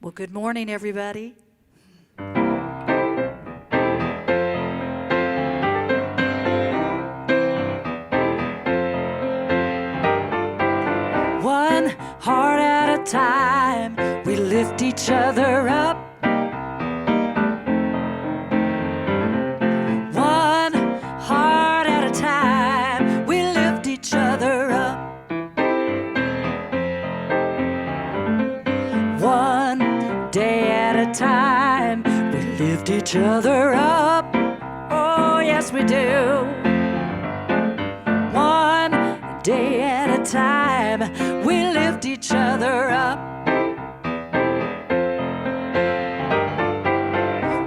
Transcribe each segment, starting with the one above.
Well, good morning, everybody. One heart at a time, we lift each other up. One heart at a time, we lift each other up. One day at a time, we lift each other up. Oh, yes, we do. One day at a time, we lift each other up.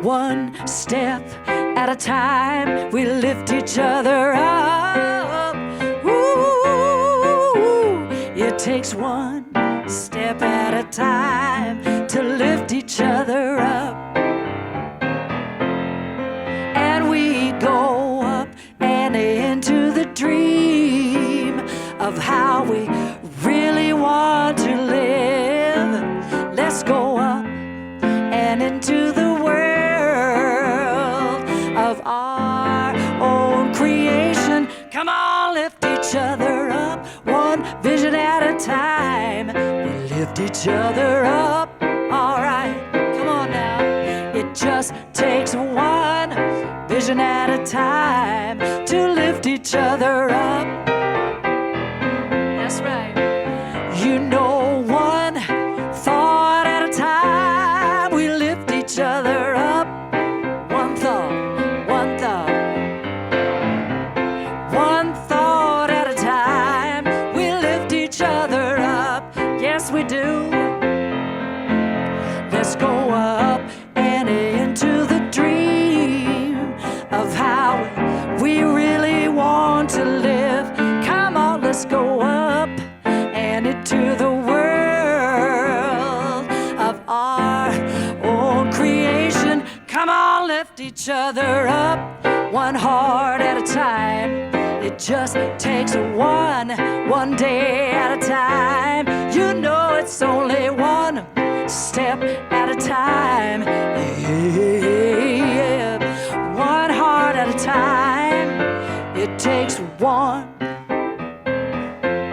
One step at a time, we lift each other up. Ooh, it takes one step at a time to lift each other up. And we go up and into the dream of how we really want to live. Let's go up and into the world of our own creation. Come on, lift each other up, one vision at a time. We lift each other up. All right, come on now. It just takes one vision at a time to lift each other up. That's right. You know, one thought at a time, we lift each other up. One thought, one thought. One thought at a time, we lift each other up. Yes, we do. Let's go up and into the dream of how we really want to live. Come on, let's go up and into the world of our own creation. Come on, lift each other up, one heart at a time. It just takes one day at a time. You know it's only one step at a time. Yeah. One heart at a time. It takes one.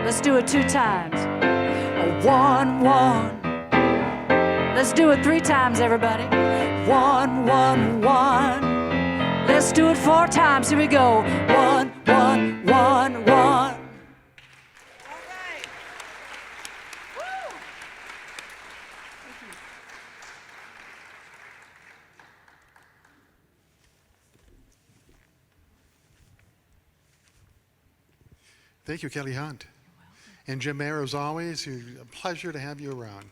Let's do it 2 times. One, one. Let's do it 3 times, everybody. One, one, one. Let's do it 4 times. Here we go. One, one, one, one. Thank you, Kelly Hunt. And Jim Mayer, as always, a pleasure to have you around.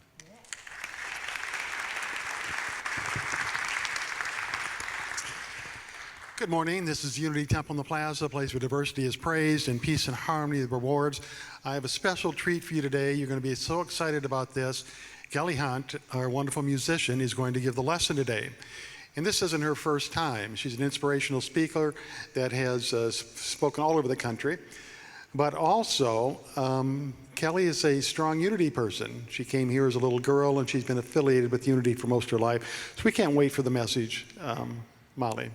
Good morning. This is Unity Temple in the Plaza, a place where diversity is praised and peace and harmony are rewards. I have a special treat for you today. You're going to be so excited about this. Kelly Hunt, our wonderful musician, is going to give the lesson today. And this isn't her first time. She's an inspirational speaker that has spoken all over the country. But also, Kelly is a strong Unity person. She came here as a little girl, and she's been affiliated with Unity for most of her life. So we can't wait for the message, Molly.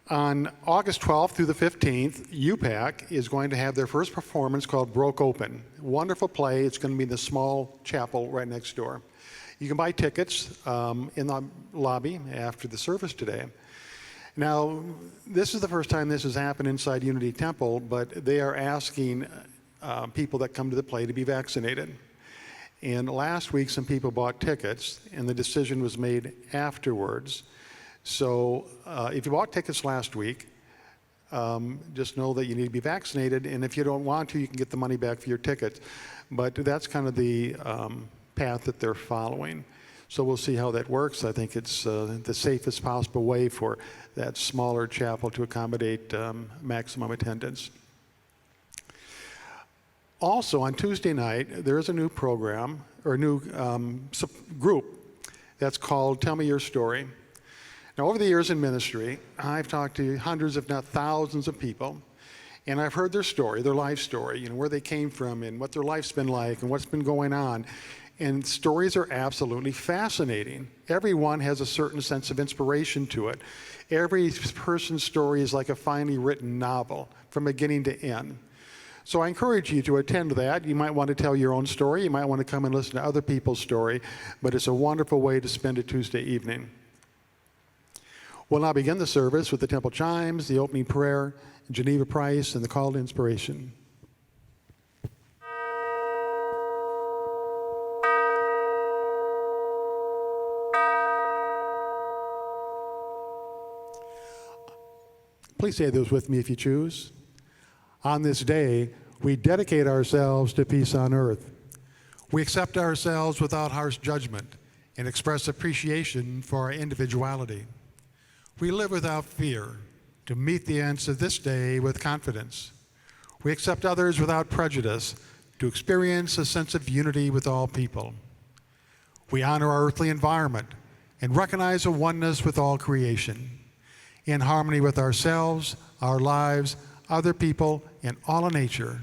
On August 12th through the 15th, UPAC is going to have their first performance called Broke Open. Wonderful play. It's going to be in the small chapel right next door. You can buy tickets in the lobby after the service today. Now, this is the first time this has happened inside Unity Temple, but they are asking people that come to the play to be vaccinated. And last week, some people bought tickets, and the decision was made afterwards. So if you bought tickets last week, just know that you need to be vaccinated, and if you don't want to, you can get the money back for your tickets. But that's kind of the path that they're following. So we'll see how that works. I think it's the safest possible way for that smaller chapel to accommodate maximum attendance. Also, on Tuesday night, there is a new program, or a new group that's called Tell Me Your Story. Now, over the years in ministry, I've talked to hundreds, if not thousands of people, and I've heard their story, their life story, where they came from and what their life's been like and what's been going on. And stories are absolutely fascinating. Everyone has a certain sense of inspiration to it. Every person's story is like a finely written novel from beginning to end. So I encourage you to attend that. You might want to tell your own story. You might want to come and listen to other people's story. But it's a wonderful way to spend a Tuesday evening. We'll now begin the service with the temple chimes, the opening prayer, Geneva Price, and the call to inspiration. Please say those with me if you choose. On this day, we dedicate ourselves to peace on earth. We accept ourselves without harsh judgment and express appreciation for our individuality. We live without fear to meet the ends of this day with confidence. We accept others without prejudice to experience a sense of unity with all people. We honor our earthly environment and recognize a oneness with all creation. In harmony with ourselves, our lives, other people, and all of nature,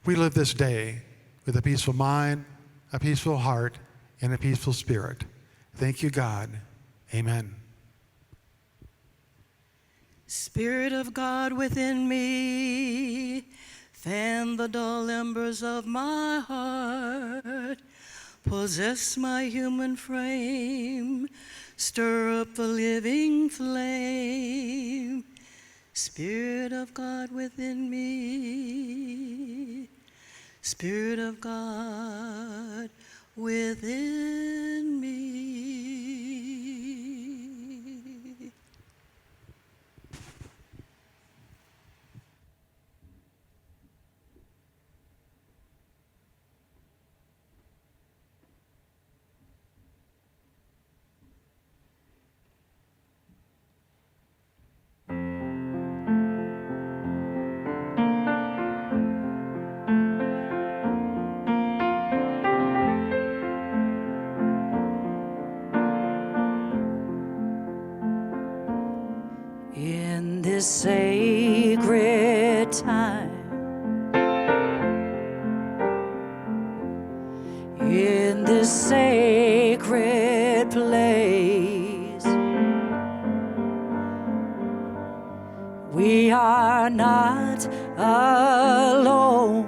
we live this day with a peaceful mind, a peaceful heart, and a peaceful spirit. Thank you, God. Amen. Spirit of God within me, fan the dull embers of my heart. Possess my human frame, stir up the living flame. Spirit of God within me, Spirit of God within me. In this sacred time, in this sacred place, we are not alone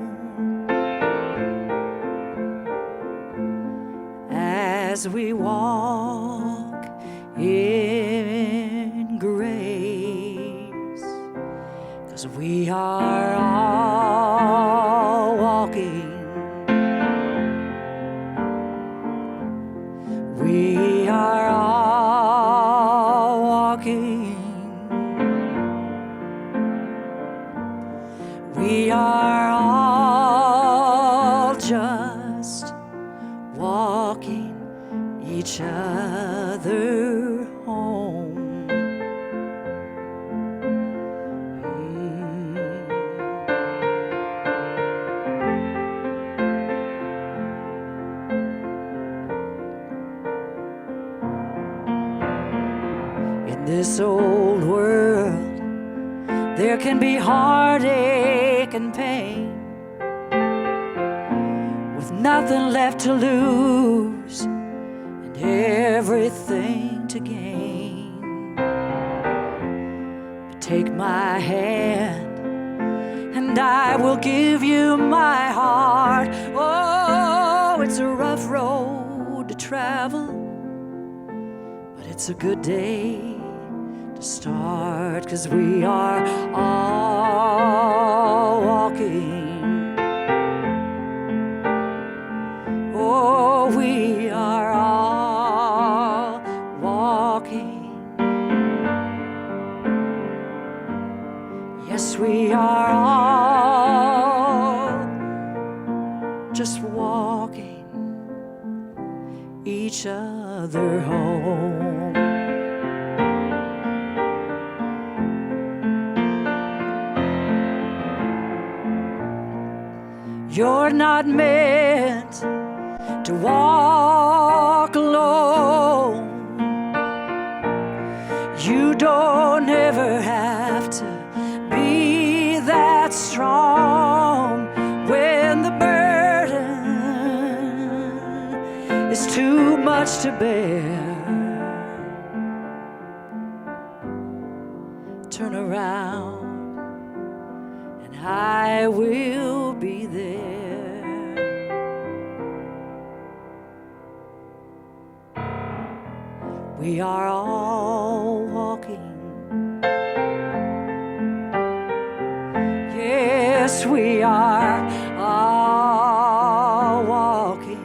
as we walk in grace, 'cause we are all walking. We are all walking. We are all just walking each other home. In this old world, there can be heartache and pain, with nothing left to lose and everything to gain. But take my hand and I will give you my heart. Oh, it's a rough road to travel, but it's a good day to start, 'cause we are all walking. Oh, we are all walking. Yes, we are all just walking each other home. You're not meant to walk alone. You don't ever have to be that strong when the burden to bear. Turn around and I will be there. We are all walking. Yes, we are all walking.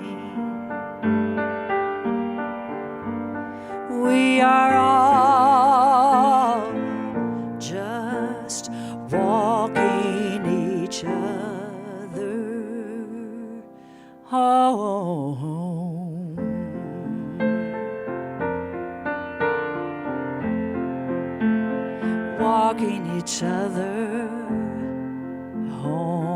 We are all just walking each other home. Walking each other home.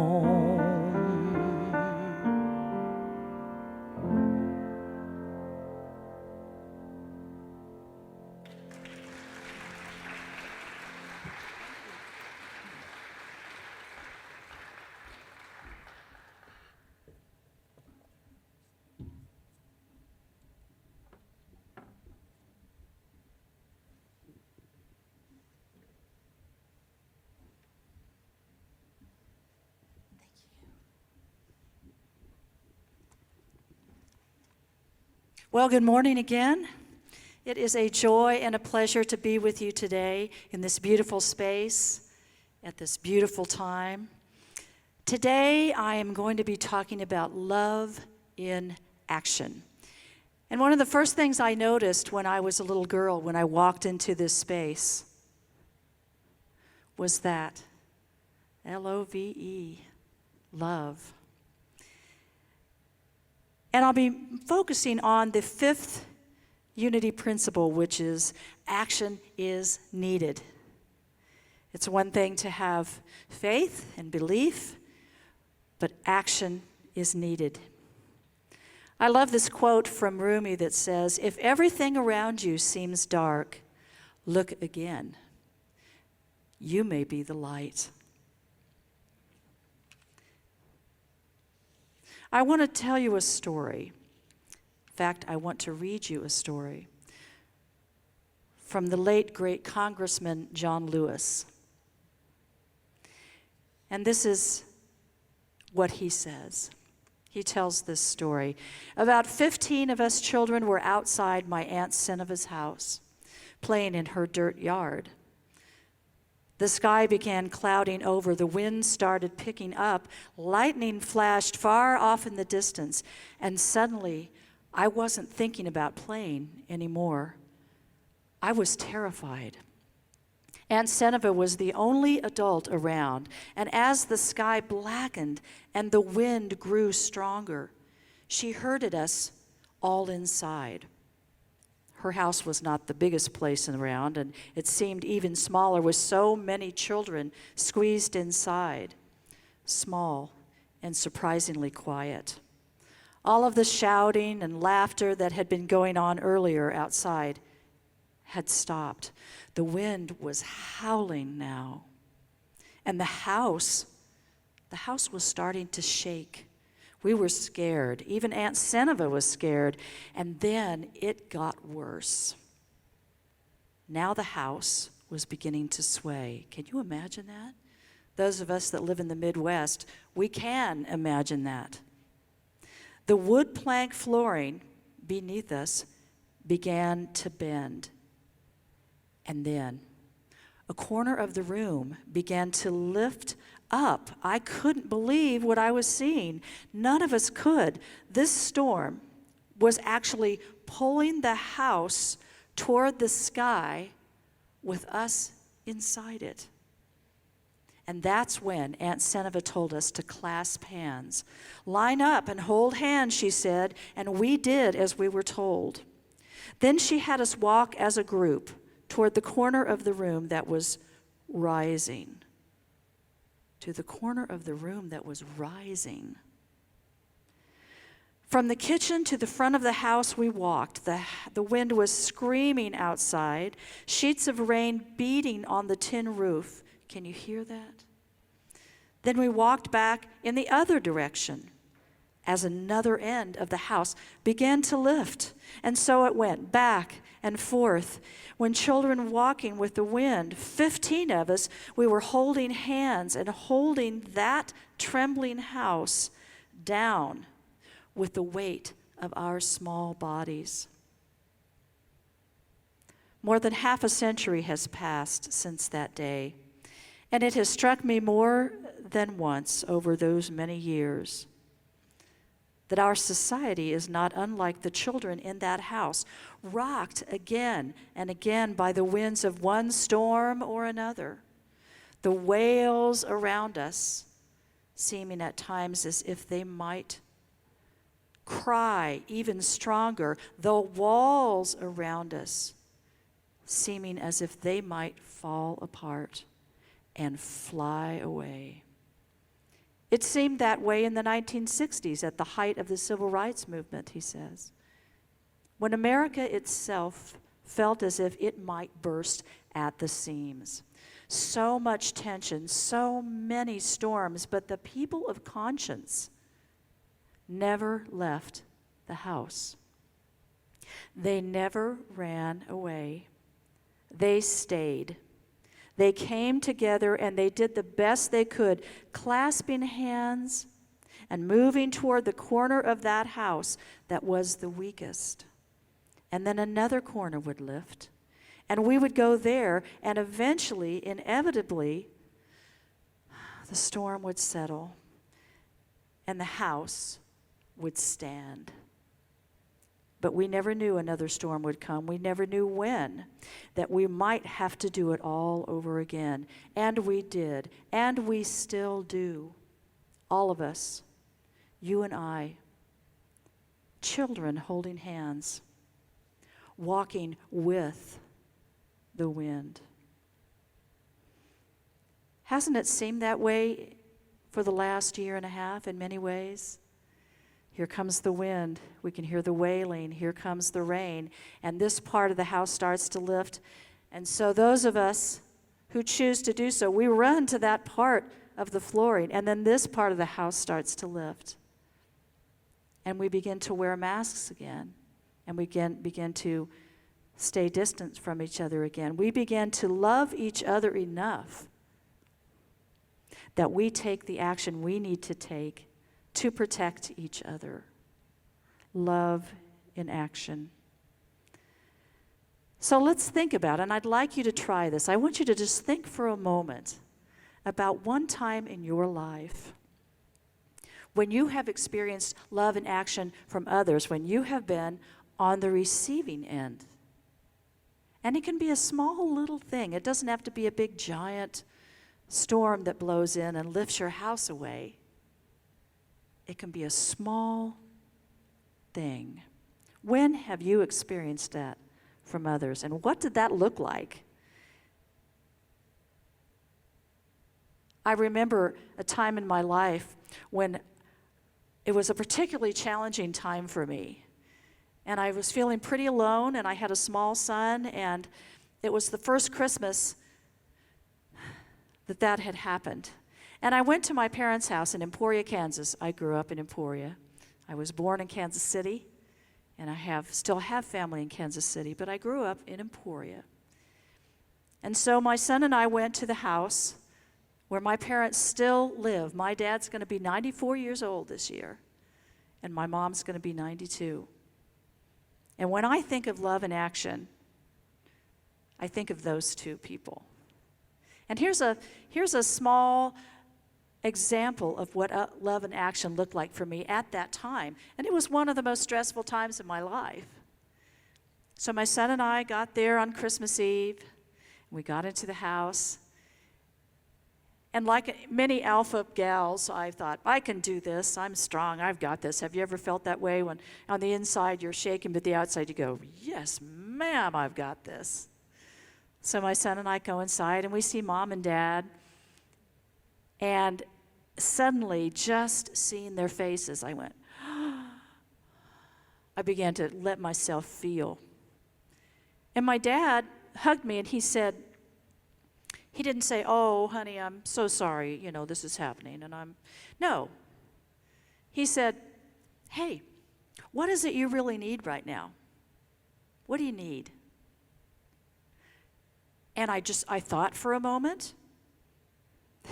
Well, good morning again. It is a joy and a pleasure to be with you today in this beautiful space at this beautiful time. Today, I am going to be talking about love in action. And one of the first things I noticed when I was a little girl, when I walked into this space, was that L-O-V-E, love. And I'll be focusing on the fifth unity principle, which is action is needed. It's one thing to have faith and belief, but action is needed. I love this quote from Rumi that says, "If everything around you seems dark, look again. You may be the light." I want to tell you a story. In fact, I want to read you a story from the late, great Congressman John Lewis. And this is what he says. He tells this story. About 15 of us children were outside my Aunt Seneva's house, playing in her dirt yard. The sky began clouding over. The wind started picking up. Lightning flashed far off in the distance. And suddenly, I wasn't thinking about playing anymore. I was terrified. Aunt Seneva was the only adult around. And as the sky blackened and the wind grew stronger, she herded us all inside. Her house was not the biggest place around, and it seemed even smaller with so many children squeezed inside, small and surprisingly quiet. All of the shouting and laughter that had been going on earlier outside had stopped. The wind was howling now, and the house was starting to shake. We were scared. Even Aunt Seneva was scared. And then it got worse. Now the house was beginning to sway. Can you imagine that? Those of us that live in the Midwest, we can imagine that. The wood plank flooring beneath us began to bend. And then a corner of the room began to lift up. I couldn't believe what I was seeing. None of us could. This storm was actually pulling the house toward the sky with us inside it. And that's when Aunt Seneva told us to clasp hands. "Line up and hold hands," she said, and we did as we were told. Then she had us walk as a group toward the corner of the room that was rising. To the corner of the room that was rising. From the kitchen to the front of the house we walked. The wind was screaming outside, sheets of rain beating on the tin roof. Can you hear that? Then we walked back in the other direction. as another end of the house began to lift. And so it went back and forth. When children walking with the wind, 15 of us, we were holding hands and holding that trembling house down with the weight of our small bodies. More than half a century has passed since that day, and it has struck me more than once over those many years that our society is not unlike the children in that house, rocked again and again by the winds of one storm or another. The wails around us seeming at times as if they might cry even stronger, the walls around us seeming as if they might fall apart and fly away. It seemed that way in the 1960s at the height of the civil rights movement, he says, when America itself felt as if it might burst at the seams. So much tension, so many storms, but the people of conscience never left the house. They never ran away. They stayed. They came together and they did the best they could, clasping hands and moving toward the corner of that house that was the weakest. And then another corner would lift, and we would go there, and eventually, inevitably, the storm would settle and the house would stand. But we never knew another storm would come. We never knew when, that we might have to do it all over again. And we did, and we still do. All of us, you and I, children holding hands, walking with the wind. Hasn't it seemed that way for the last year and a half in many ways? Here comes the wind. We can hear the wailing. Here comes the rain. And this part of the house starts to lift. And so those of us who choose to do so, we run to that part of the flooring. And then this part of the house starts to lift. And we begin to wear masks again. And we begin to stay distant from each other again. We begin to love each other enough that we take the action we need to take to protect each other. Love in action. So let's think about it, and I'd like you to try this. I want you to just think for a moment about one time in your life when you have experienced love in action from others, when you have been on the receiving end. And it can be a small little thing. It doesn't have to be a big giant storm that blows in and lifts your house away. It can be a small thing. When have you experienced that from others? And what did that look like? I remember a time in my life when it was a particularly challenging time for me. And I was feeling pretty alone, and I had a small son, and it was the first Christmas that had happened. And I went to my parents' house in Emporia, Kansas. I grew up in Emporia. I was born in Kansas City, and I still have family in Kansas City, but I grew up in Emporia. And so my son and I went to the house where my parents still live. My dad's going to be 94 years old this year, and my mom's going to be 92. And when I think of love in action, I think of those two people. And here's a small example of what love in action looked like for me at that time. And it was one of the most stressful times of my life. So my son and I got there on Christmas Eve. We got into the house. And like many alpha gals, I thought, I can do this. I'm strong. I've got this. Have you ever felt that way when on the inside you're shaking, but the outside you go, yes, ma'am, I've got this. So my son and I go inside, and we see Mom and Dad. And suddenly, just seeing their faces, I went, I began to let myself feel. And my dad hugged me, and he didn't say, oh, honey, I'm so sorry, this is happening. No. He said, hey, what is it you really need right now? What do you need? And I thought for a moment.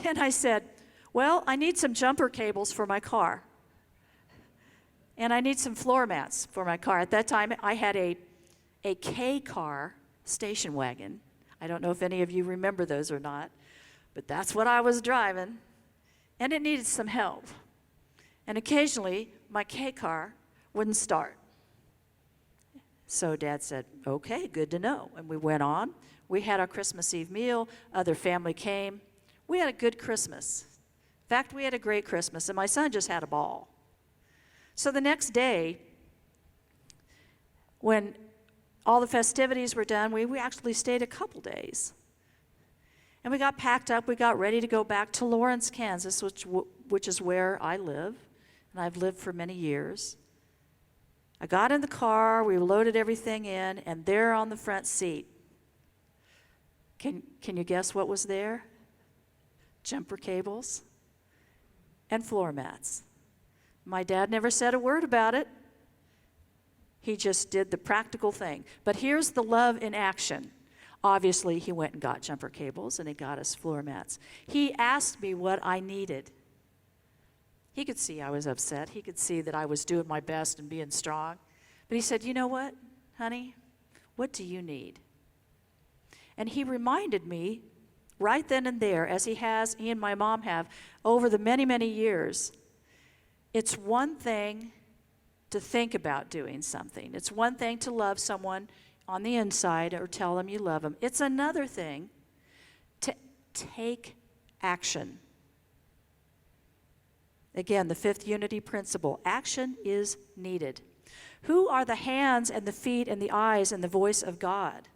And I said, well, I need some jumper cables for my car. And I need some floor mats for my car. At that time, I had a K-car station wagon. I don't know if any of you remember those or not, but that's what I was driving. And it needed some help. And occasionally, my K-car wouldn't start. So Dad said, okay, good to know. And we went on. We had our Christmas Eve meal. Other family came. We had a good Christmas. In fact, we had a great Christmas, and my son just had a ball. So the next day, when all the festivities were done, we actually stayed a couple days. And we got packed up. We got ready to go back to Lawrence, Kansas, which is where I live, and I've lived for many years. I got in the car, we loaded everything in, and there on the front seat, can you guess what was there? Jumper cables and floor mats. My dad never said a word about it. He just did the practical thing. But here's the love in action. Obviously, he went and got jumper cables, and he got us floor mats. He asked me what I needed. He could see I was upset. He could see that I was doing my best and being strong. But he said, you know what, honey? What do you need? And he reminded me right then and there, as he and my mom have, over the many, many years, it's one thing to think about doing something. It's one thing to love someone on the inside or tell them you love them. It's another thing to take action. Again, the fifth unity principle, action is needed. Who are the hands and the feet and the eyes and the voice of God?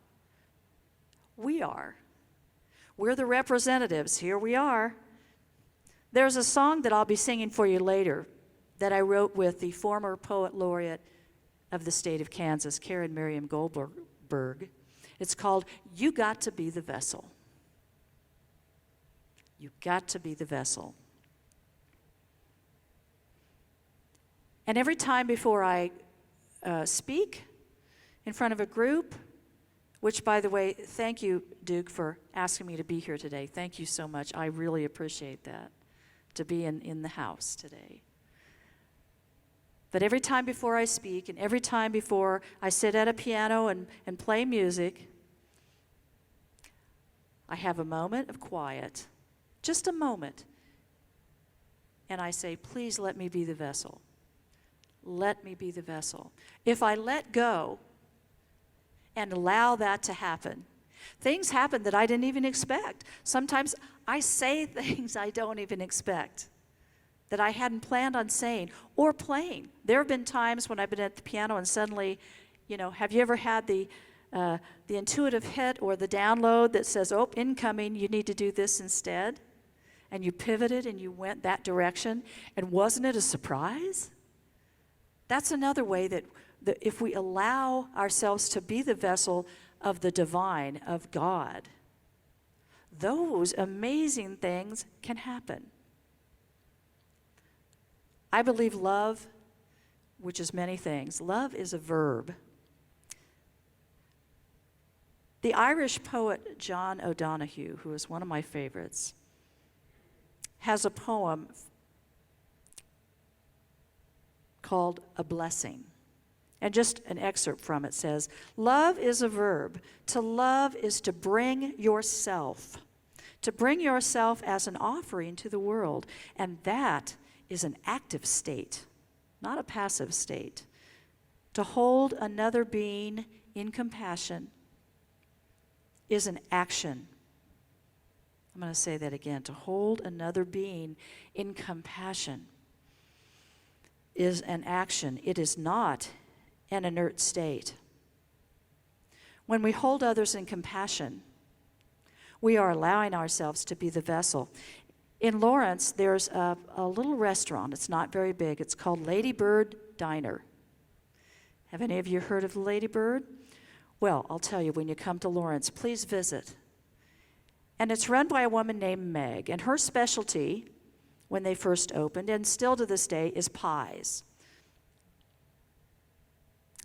We are. We're the representatives. Here we are. There's a song that I'll be singing for you later that I wrote with the former poet laureate of the state of Kansas, Karen Miriam Goldberg. It's called, You Got to Be the Vessel. You got to be the vessel. And every time before I speak in front of a group, which, by the way, thank you, Duke, for asking me to be here today. Thank you so much. I really appreciate that, to be in the house today. But every time before I speak and every time before I sit at a piano and play music, I have a moment of quiet, just a moment, and I say, please let me be the vessel. Let me be the vessel. If I let go and allow that to happen, things happen that I didn't even expect. Sometimes I say things I don't even expect, that I hadn't planned on saying or playing. There have been times when I've been at the piano and suddenly, have you ever had the intuitive hit or the download that says, oh, incoming, you need to do this instead? And you pivoted and you went that direction, and wasn't it a surprise? That's another way that if we allow ourselves to be the vessel of the divine, of God, those amazing things can happen. I believe love, which is many things, love is a verb. The Irish poet John O'Donoghue, who is one of my favorites, has a poem called A Blessing. And just an excerpt from it says, love is a verb. To love is to bring yourself as an offering to the world. And that is an active state, not a passive state. To hold another being in compassion is an action. I'm going to say that again. To hold another being in compassion is an action. It is not an inert state. When we hold others in compassion, we are allowing ourselves to be the vessel. In Lawrence, there's a little restaurant. It's not very big. It's called Ladybird Diner. Have any of you heard of the Ladybird? Well, I'll tell you, when you come to Lawrence, please visit. And it's run by a woman named Meg, and her specialty, when they first opened, and still to this day, is pies.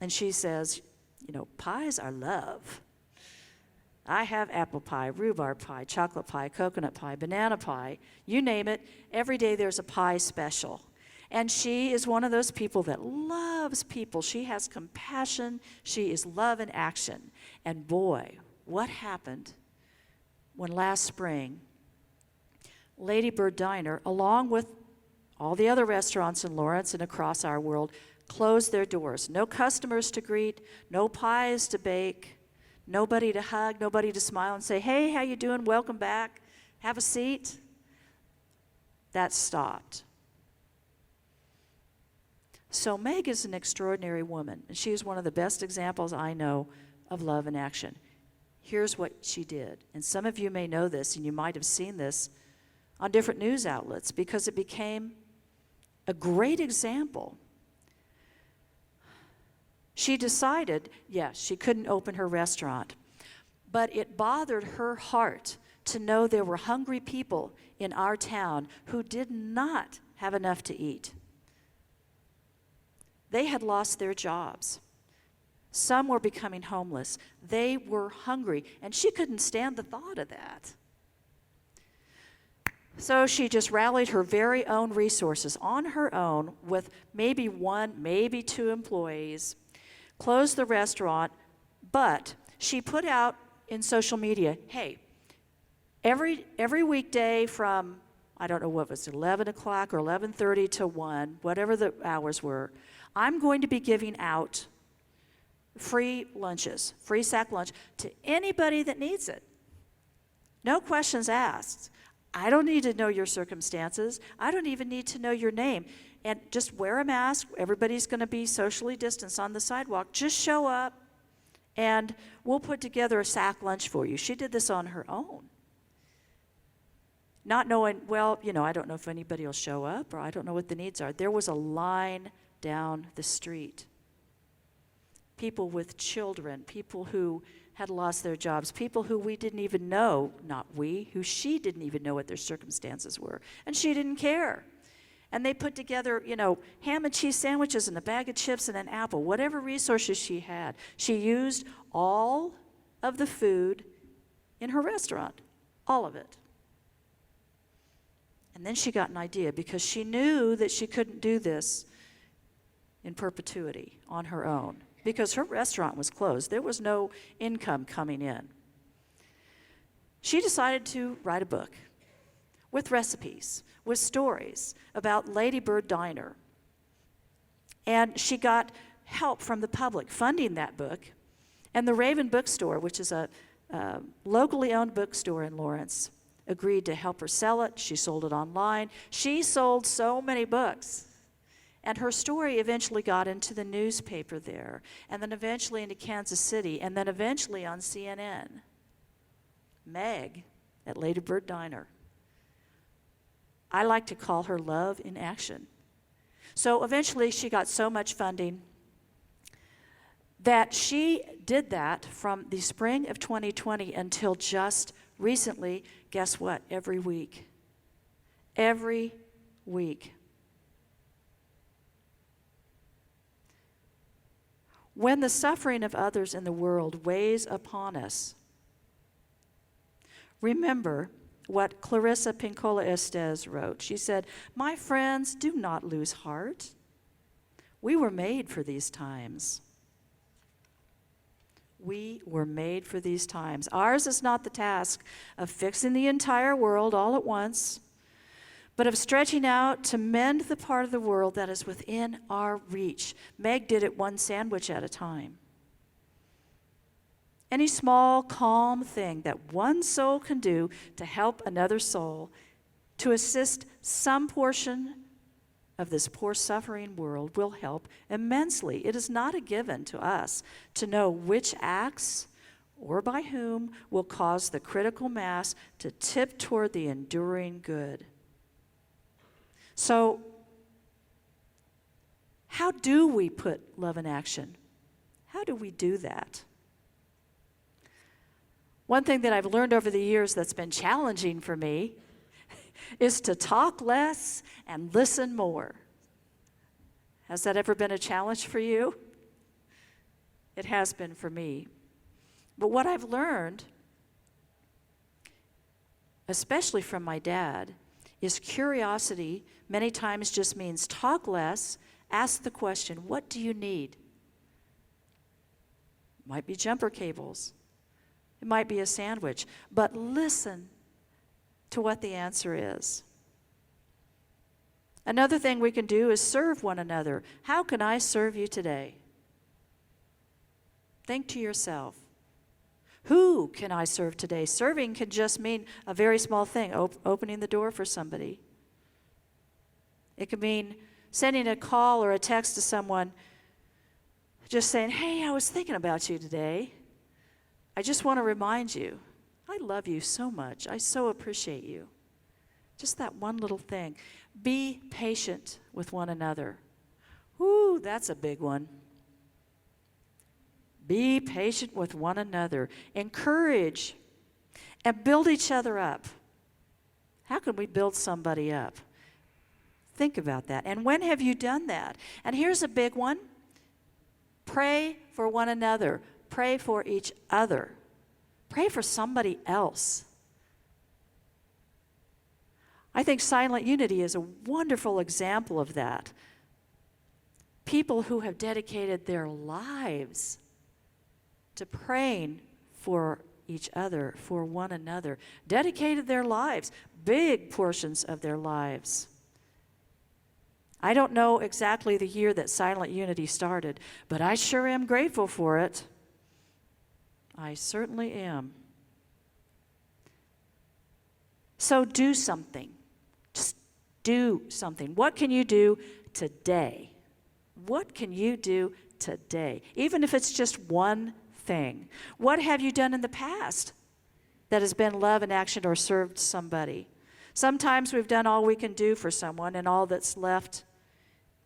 And she says, you know, pies are love. I have apple pie, rhubarb pie, chocolate pie, coconut pie, banana pie, you name it. Every day there's a pie special. And she is one of those people that loves people. She has compassion. She is love in action. And boy, what happened when last spring, Ladybird Diner, along with all the other restaurants in Lawrence and across our world, closed their doors. No customers to greet, no pies to bake, nobody to hug, nobody to smile and say, hey, how you doing? Welcome back. Have a seat. That stopped. So Meg is an extraordinary woman, and she is one of the best examples I know of love in action. Here's what she did. And some of you may know this, and you might have seen this on different news outlets because it became a great example. She decided, yes, she couldn't open her restaurant, but it bothered her heart to know there were hungry people in our town who did not have enough to eat. They had lost their jobs. Some were becoming homeless. They were hungry, and she couldn't stand the thought of that. So she just rallied her very own resources on her own with maybe one, maybe two employees, closed the restaurant, but she put out in social media, hey, every weekday from, I don't know what was it, 11 o'clock or 11:30 to 1, whatever the hours were, I'm going to be giving out free lunches, free sack lunch to anybody that needs it. No questions asked. I don't need to know your circumstances. I don't even need to know your name. And just wear a mask. Everybody's going to be socially distanced on the sidewalk. Just show up, and we'll put together a sack lunch for you. She did this on her own. Not knowing, well, you know, I don't know if anybody will show up, or I don't know what the needs are. There was a line down the street. People with children, people who had lost their jobs, people who we didn't even know, not we, who she didn't even know what their circumstances were. And she didn't care. And they put together, you know, ham and cheese sandwiches and a bag of chips and an apple, whatever resources she had. She used all of the food in her restaurant, all of it. And then she got an idea because she knew that she couldn't do this in perpetuity on her own because her restaurant was closed. There was no income coming in. She decided to write a book with recipes, with stories about Ladybird Diner. And she got help from the public funding that book. And the Raven Bookstore, which is a locally owned bookstore in Lawrence, agreed to help her sell it. She sold it online. She sold so many books. And her story eventually got into the newspaper there, and then eventually into Kansas City, and then eventually on CNN. Meg at Ladybird Diner. I like to call her love in action. So eventually she got so much funding that she did that from the spring of 2020 until just recently. Guess what? Every week. Every week. When the suffering of others in the world weighs upon us, remember what Clarissa Pinkola Estes wrote. She said, "My friends, do not lose heart. We were made for these times." We were made for these times. Ours is not the task of fixing the entire world all at once, but of stretching out to mend the part of the world that is within our reach. Meg did it one sandwich at a time. Any small, calm thing that one soul can do to help another soul, to assist some portion of this poor suffering world will help immensely. It is not a given to us to know which acts or by whom will cause the critical mass to tip toward the enduring good. So, how do we put love in action? How do we do that? One thing that I've learned over the years that's been challenging for me is to talk less and listen more. Has that ever been a challenge for you? It has been for me. But what I've learned, especially from my dad, is curiosity many times just means talk less, ask the question, what do you need? It might be jumper cables. It might be a sandwich. But listen to what the answer is. Another thing we can do is serve one another. How can I serve you today? Think to yourself. Who can I serve today? Serving can just mean a very small thing, opening the door for somebody. It could mean sending a call or a text to someone, just saying, hey, I was thinking about you today. I just want to remind you, I love you so much. I so appreciate you. Just that one little thing. Be patient with one another. Ooh, that's a big one. Be patient with one another. Encourage and build each other up. How can we build somebody up? Think about that. And when have you done that? And here's a big one. Pray for one another. Pray for each other. Pray for somebody else. I think Silent Unity is a wonderful example of that. People who have dedicated their lives to praying for each other, for one another, dedicated their lives, big portions of their lives. I don't know exactly the year that Silent Unity started, but I sure am grateful for it. I certainly am. So do something. Just do something. What can you do today? What can you do today? Even if it's just one thing. What have you done in the past that has been love in action or served somebody? Sometimes we've done all we can do for someone, and all that's left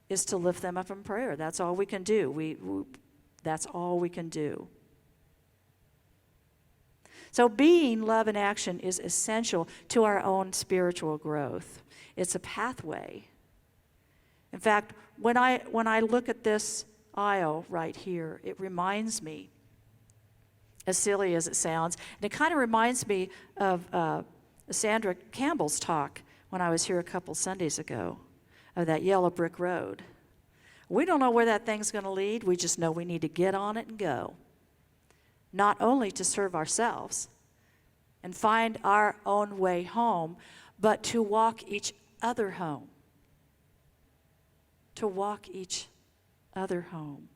is to lift them up in prayer. That's all we can do. That's all we can do. So being love in action is essential to our own spiritual growth. It's a pathway. In fact, when I look at this aisle right here, it reminds me, as silly as it sounds, and it kind of reminds me of Sandra Campbell's talk when I was here a couple Sundays ago, of that yellow brick road. We don't know where that thing's going to lead. We just know we need to get on it and go. Not only to serve ourselves and find our own way home, but to walk each other home. To walk each other home.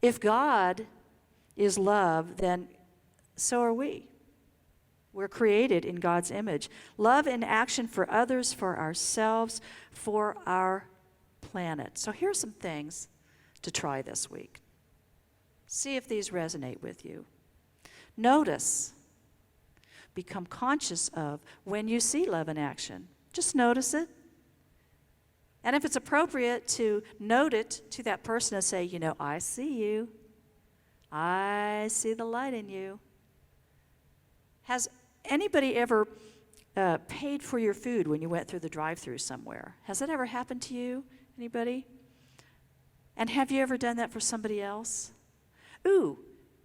If God is love, then so are we. We're created in God's image. Love in action for others, for ourselves, for our planet. So here's some things to try this week. See if these resonate with you. Notice, become conscious of when you see love in action. Just notice it. And if it's appropriate, to note it to that person and say, you know, I see you. I see the light in you. Has anybody ever paid for your food when you went through the drive-thru somewhere? Has that ever happened to you? Anybody? And have you ever done that for somebody else? Ooh,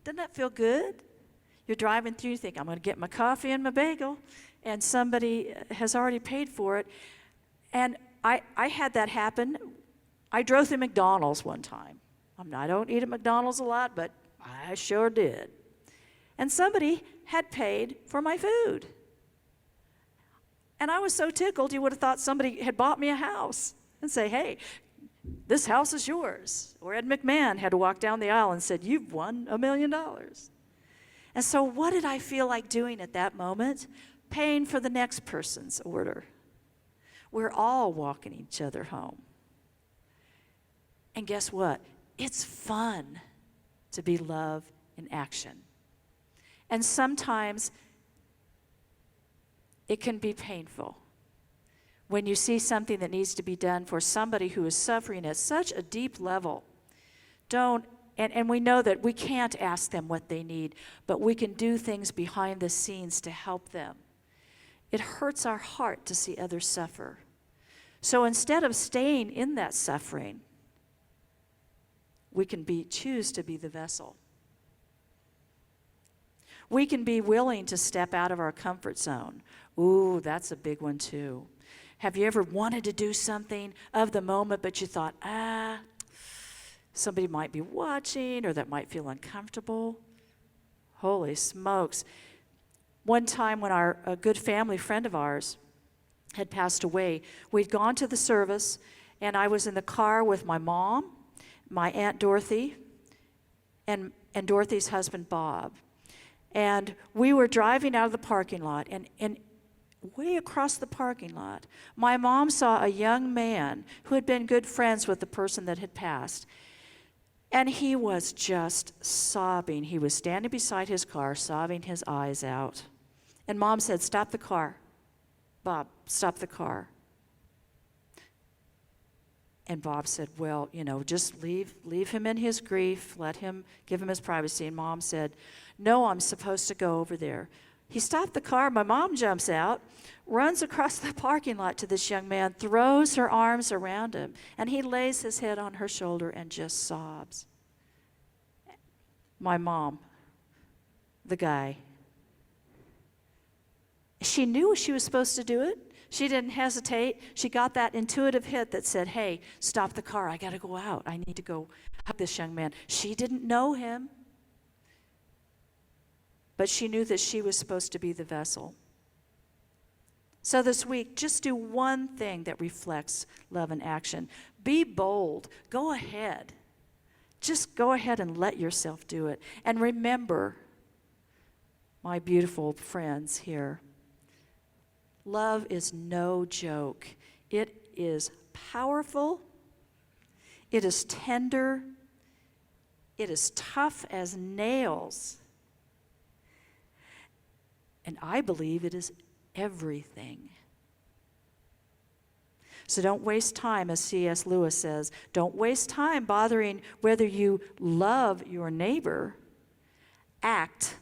doesn't that feel good? You're driving through, you think, I'm going to get my coffee and my bagel, and somebody has already paid for it. And I had that happen. I drove through McDonald's one time. I don't eat at McDonald's a lot, but I sure did. And somebody had paid for my food. And I was so tickled, you would have thought somebody had bought me a house and say, hey, this house is yours. Or Ed McMahon had to walk down the aisle and said, you've won $1 million. And so what did I feel like doing at that moment? Paying for the next person's order. We're all walking each other home. And guess what? It's fun to be love in action. And sometimes it can be painful when you see something that needs to be done for somebody who is suffering at such a deep level. And we know that we can't ask them what they need, but we can do things behind the scenes to help them. It hurts our heart to see others suffer. So instead of staying in that suffering, we can choose to be the vessel. We can be willing to step out of our comfort zone. Ooh, that's a big one too. Have you ever wanted to do something of the moment, but you thought, somebody might be watching, or that might feel uncomfortable? Holy smokes. One time when a good family friend of ours had passed away, we'd gone to the service, and I was in the car with my mom, my Aunt Dorothy, and Dorothy's husband, Bob. And we were driving out of the parking lot, and way across the parking lot, my mom saw a young man who had been good friends with the person that had passed. And he was just sobbing. He was standing beside his car, sobbing his eyes out. And Mom said, "Stop the car. Bob, stop the car." And Bob said, "Well, just leave him in his grief. Give him his privacy." And Mom said, "No, I'm supposed to go over there." He stopped the car. My mom jumps out, runs across the parking lot to this young man, throws her arms around him, and he lays his head on her shoulder and just sobs. My mom, the guy, she knew she was supposed to do it. She didn't hesitate. She got that intuitive hit that said, "Hey, stop the car. I got to go out. I need to go hug this young man." She didn't know him, but she knew that she was supposed to be the vessel. So this week, just do one thing that reflects love in action. Be bold. Go ahead. Just go ahead and let yourself do it. And remember, my beautiful friends here, love is no joke. It is powerful. It is tender. It is tough as nails. And I believe it is everything. So don't waste time, as C.S. Lewis says. Don't waste time bothering whether you love your neighbor. Act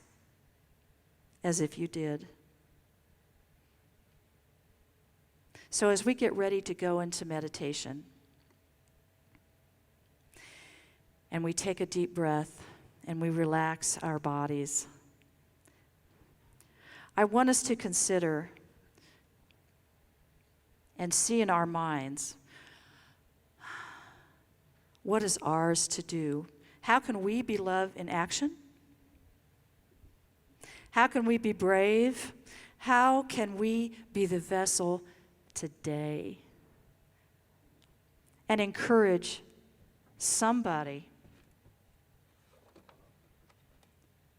as if you did. So as we get ready to go into meditation, and we take a deep breath and we relax our bodies, I want us to consider and see in our minds what is ours to do. How can we be love in action? How can we be brave? How can we be the vessel today and encourage somebody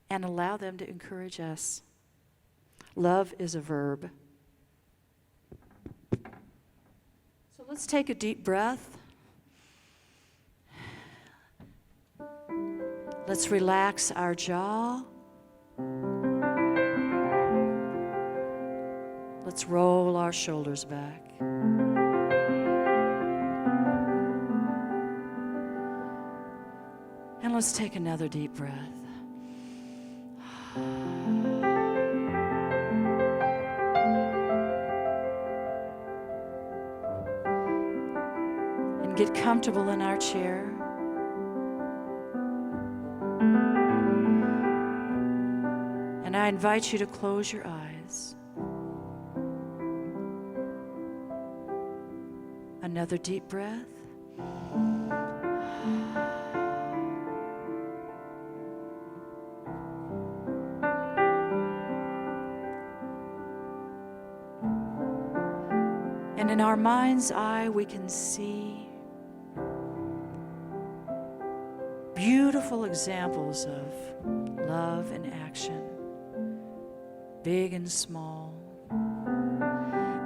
and allow them to encourage us? Love is a verb. So let's take a deep breath. Let's relax our jaw. Let's roll our shoulders back. And let's take another deep breath. And get comfortable in our chair. And I invite you to close your eyes. Another deep breath. And in our mind's eye, we can see beautiful examples of love in action, big and small,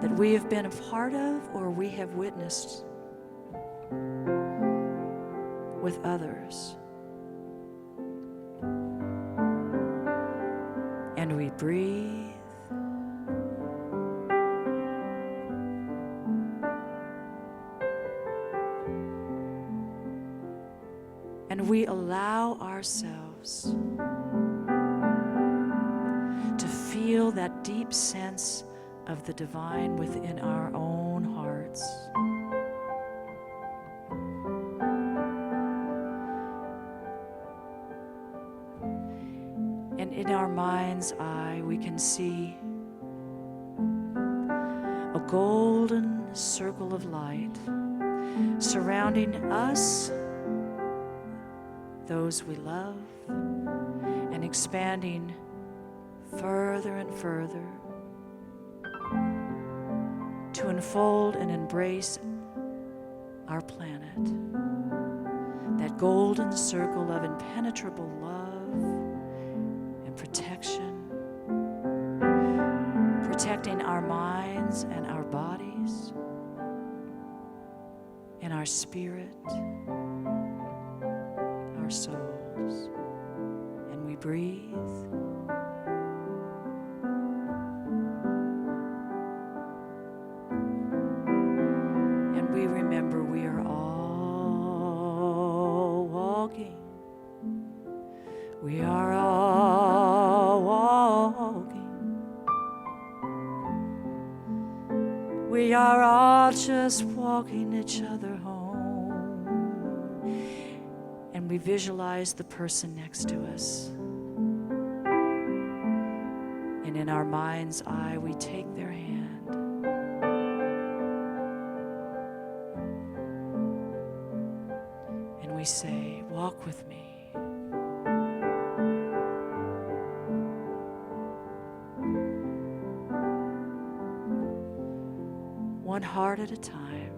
that we have been a part of or we have witnessed with others. And we breathe. And we allow ourselves to feel that deep sense of the divine within our own hearts. in our mind's eye, we can see a golden circle of light surrounding us, those we love, and expanding further and further to enfold and embrace our planet. That golden circle of impenetrable love and protection, protecting our minds and our bodies and our spirit, our souls. And we breathe. And we remember we are all walking. We are all walking. We are all just walking each other home. And we visualize the person next to us. And in our mind's eye, we take their hand. And we say, walk with me. One heart at a time.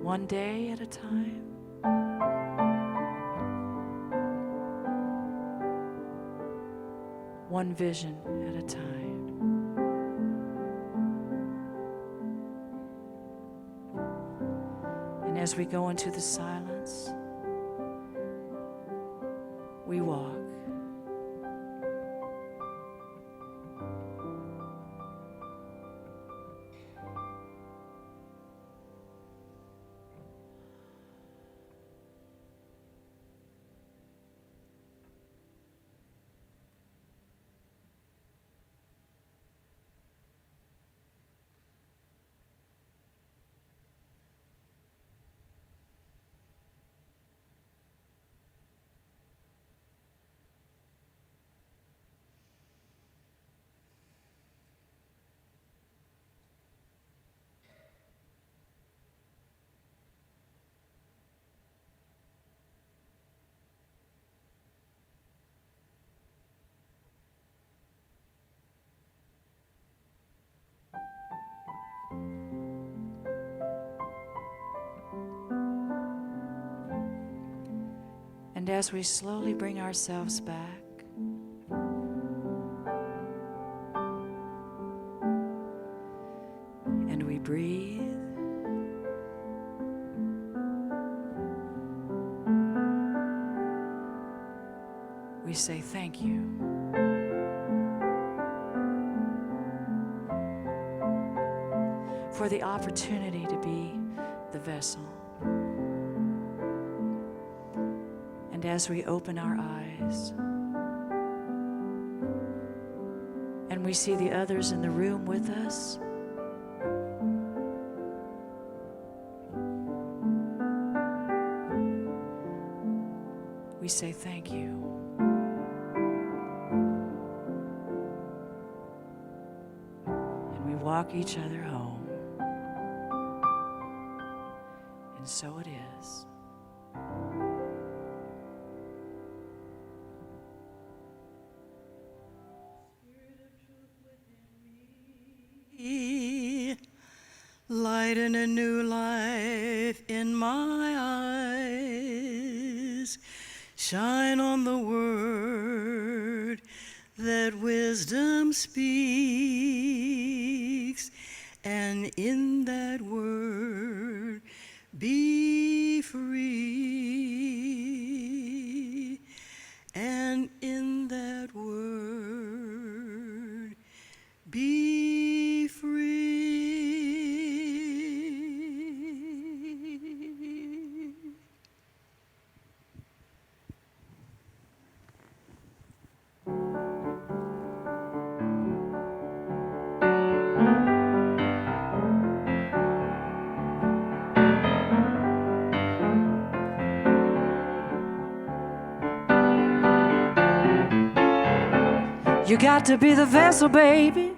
One day at a time. One vision at a time. And as we go into the silence, we walk. And as we slowly bring ourselves back, and we breathe, we say thank you. For the opportunity to be the vessel. And as we open our eyes and we see the others in the room with us, we say thank you. And we walk each other home. And so it is. Light and a new life in my eyes. Shine on the word that wisdom speaks, and in that word be free. And in that word be free. You got to be the vessel, baby.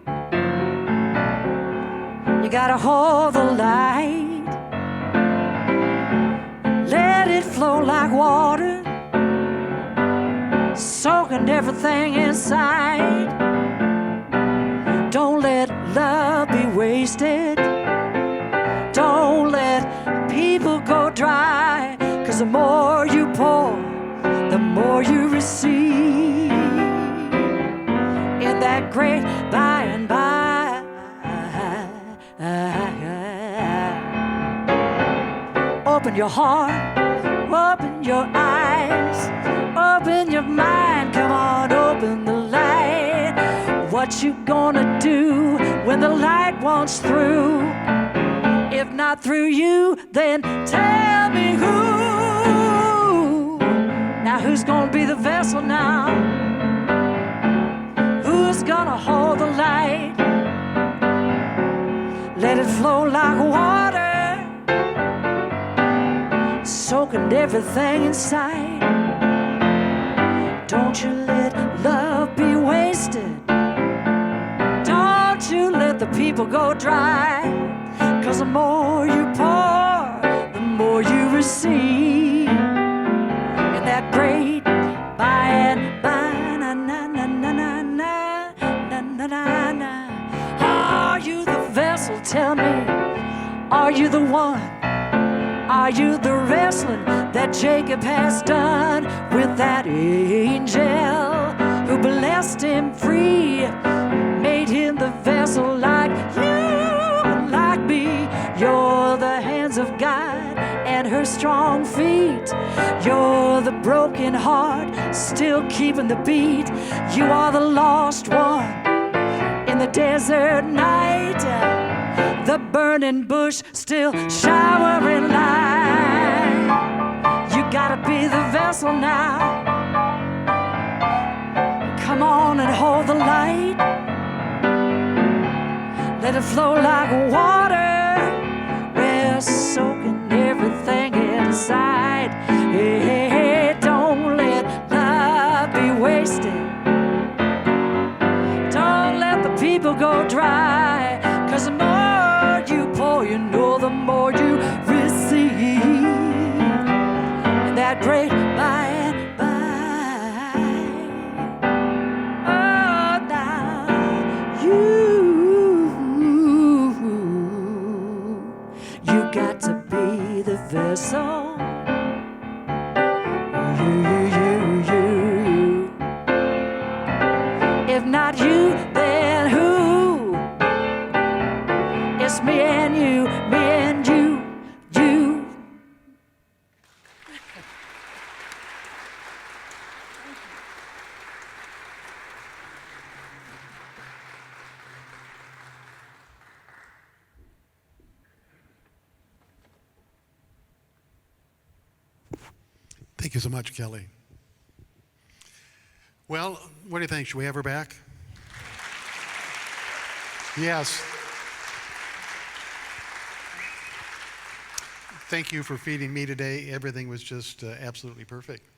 You gotta hold the light. Let it flow like water, soaking everything inside. Don't let love be wasted. Don't let people go dry. 'Cause the more you pour, the more you receive. In that great by and by. Open your heart, open your eyes, open your mind, come on, open the light. What you gonna do when the light wants through? If not through you, then tell me who. Now who's gonna be the vessel now? Who's gonna hold the light? Let it flow like water, soaking everything inside. Don't you let love be wasted. Don't you let the people go dry. 'Cause the more you pour, the more you receive. In that great by and by, na na na na na na na na na. Are you the vessel? Tell me, are you the one? Are you the wrestling that Jacob has done with that angel who blessed him free, made him the vessel like you and like me? You're the hands of God and her strong feet. You're the broken heart, still keeping the beat. You are the lost one in the desert night, the burning bush still showering light. You gotta be the vessel now. Come on and hold the light. Let it flow like water. We're soaking everything inside. Hey, hey, hey, don't let love be wasted. Don't let the people go dry. 'Cause the more you pour, you know the more you receive. And that great by and by. Oh, now you got to be the vessel. You. If not you, then who? It's me and you, you. Thank you so much, Kelly. Well, what do you think? Should we have her back? Yes. Thank you for feeding me today. Everything was just absolutely perfect.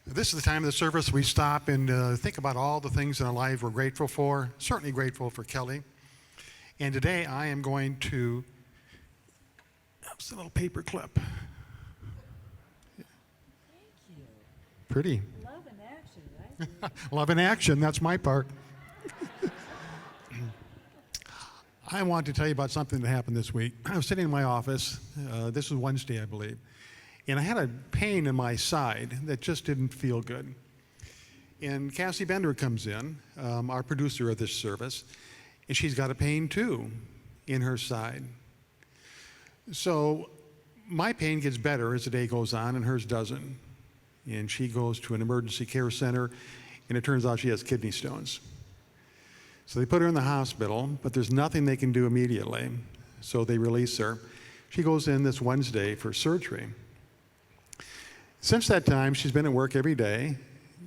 This is the time of the service we stop and think about all the things in our life we're grateful for. Certainly grateful for Kelly. And today I am going to, that's a little paper clip. Pretty. Love in action, right? Love in action, that's my part. I want to tell you about something that happened this week. I was sitting in my office, this was Wednesday, I believe, and I had a pain in my side that just didn't feel good. And Cassie Bender comes in, our producer of this service, and she's got a pain too in her side. So my pain gets better as the day goes on and hers doesn't. And she goes to an emergency care center, and it turns out she has kidney stones. So they put her in the hospital, but there's nothing they can do immediately, so they release her. She goes in this Wednesday for surgery. Since that time, she's been at work every day,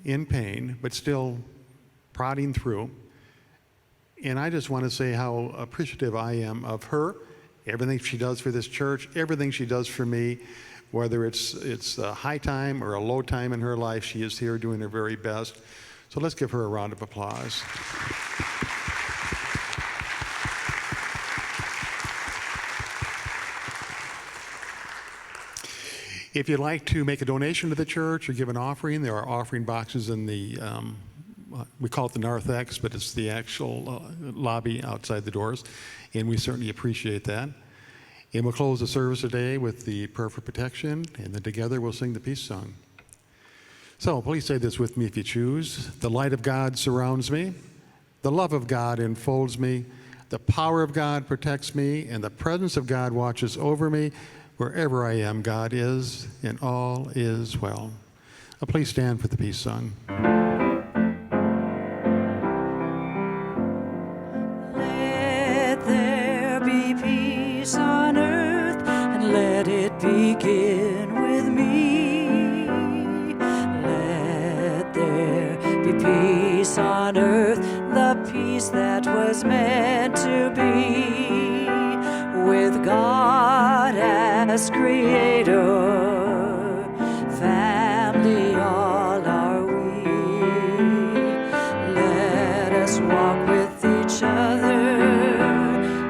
in pain, but still prodding through. And I just want to say how appreciative I am of her, everything she does for this church, everything she does for me. Whether it's a high time or a low time in her life, she is here doing her very best. So let's give her a round of applause. If you'd like to make a donation to the church or give an offering, there are offering boxes in the, we call it the narthex, but it's the actual lobby outside the doors, and we certainly appreciate that. And we'll close the service today with the prayer for protection, and then together we'll sing the peace song. So please say this with me if you choose. The light of God surrounds me. The love of God enfolds me. The power of God protects me, and the presence of God watches over me. Wherever I am, God is, and all is well. Please stand for the peace song. Let there be peace on earth, and let it begin with me. Let there be peace on earth, the peace that was meant to be, with God as creator. Family all are we. Let us walk with each other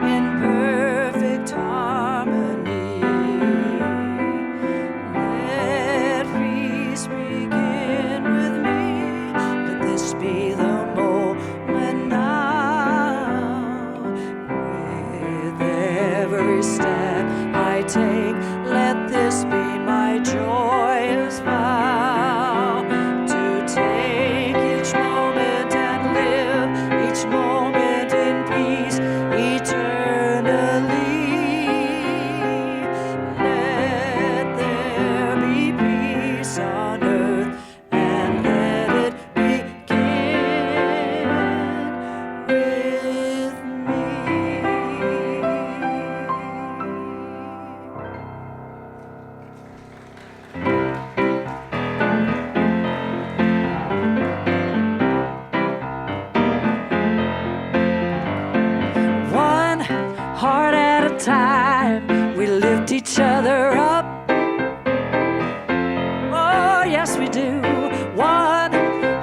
in perfect harmony. Let peace begin with me. Let this be the moment now. With every step I take, let this be my joyous vow, to take each moment and live each moment in peace eternally. Let there be peace on earth, and let it begin with me. One heart at a time, we lift each other up. Oh, yes, we do. One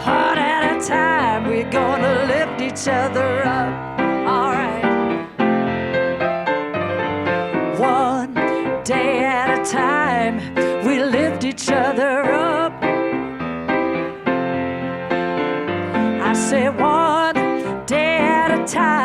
heart at a time, we're gonna lift each other up. All right. One day at a time, we lift each other up. I say one day at a time.